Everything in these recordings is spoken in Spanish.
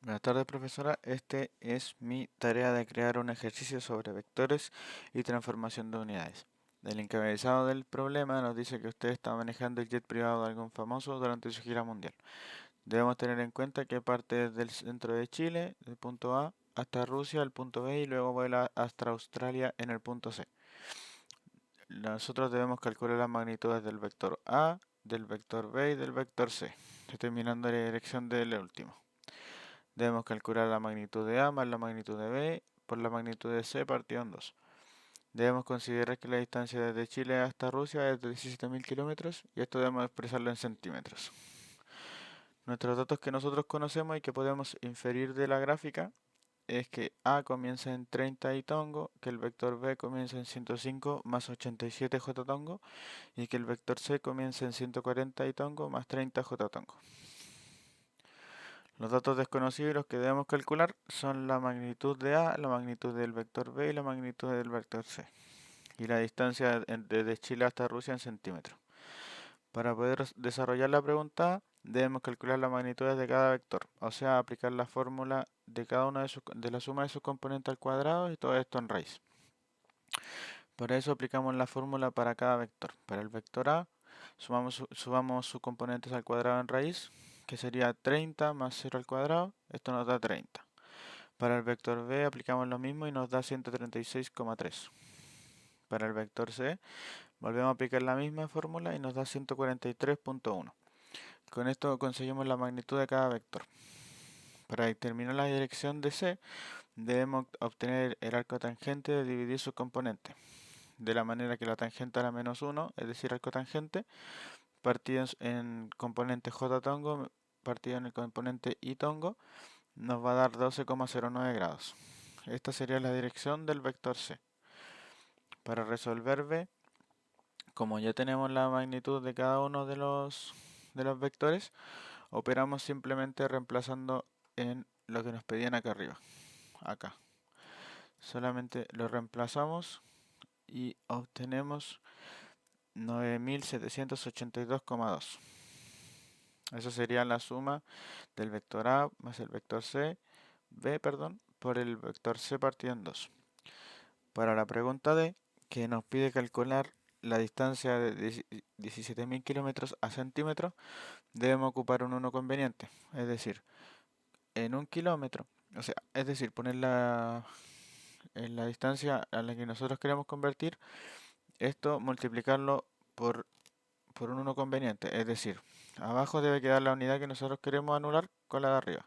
Buenas tardes, profesora. Este es mi tarea de crear un ejercicio sobre vectores y transformación de unidades. El encabezado del problema nos dice que usted está manejando el jet privado de algún famoso durante su gira mundial. Debemos tener en cuenta que parte desde el centro de Chile, del punto A, hasta Rusia, el punto B, y luego vuela hasta Australia en el punto C. Nosotros debemos calcular las magnitudes del vector A, del vector B y del vector C, determinando la dirección del último. Debemos calcular la magnitud de A más la magnitud de B por la magnitud de C partido en 2. Debemos considerar que la distancia desde Chile hasta Rusia es de 17.000 kilómetros y esto debemos expresarlo en centímetros. Nuestros datos que nosotros conocemos y que podemos inferir de la gráfica es que A comienza en 30 y tongo, que el vector B comienza en 105 más 87 j tongo y que el vector C comienza en 140 y tongo más 30 j tongo. Los datos desconocidos y los que debemos calcular son la magnitud de A, la magnitud del vector B y la magnitud del vector C. Y la distancia desde Chile hasta Rusia en centímetros. Para poder desarrollar la pregunta A, debemos calcular las magnitudes de cada vector, o sea, aplicar la fórmula de cada una de la suma de sus componentes al cuadrado y todo esto en raíz. Para eso aplicamos la fórmula para cada vector. Para el vector A, sumamos sus componentes al cuadrado en raíz, que sería 30 más 0 al cuadrado, esto nos da 30. Para el vector B aplicamos lo mismo y nos da 136,3. Para el vector C volvemos a aplicar la misma fórmula y nos da 143,1. Con esto conseguimos la magnitud de cada vector. Para determinar la dirección de C debemos obtener el arco tangente de dividir sus componentes. De la manera que la tangente a la menos 1, es decir, arco tangente, partido en componente J tongo, partido en el componente I tongo, nos va a dar 12,09 grados. Esta sería la dirección del vector C. Para resolver B, como ya tenemos la magnitud de cada uno de los vectores, operamos simplemente reemplazando en lo que nos pedían acá arriba, acá. Solamente lo reemplazamos y obtenemos 9782,2. Esa sería la suma del vector A más el vector C, B, perdón, por el vector C partido en 2. Para la pregunta D, que nos pide calcular la distancia de 17.000 kilómetros a centímetros, debemos ocupar un 1 conveniente, es decir, en un kilómetro, o sea, es decir, poner en la distancia a la que nosotros queremos convertir, esto multiplicarlo por un 1 conveniente, es decir, abajo debe quedar la unidad que nosotros queremos anular con la de arriba.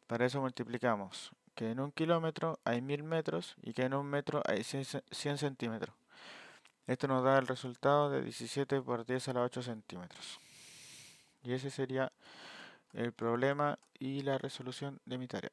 Para eso multiplicamos que en un kilómetro hay 1000 metros y que en un metro hay 100 centímetros. Esto nos da el resultado de 17 por 10 a la 8 centímetros. Y ese sería el problema y la resolución de mi tarea.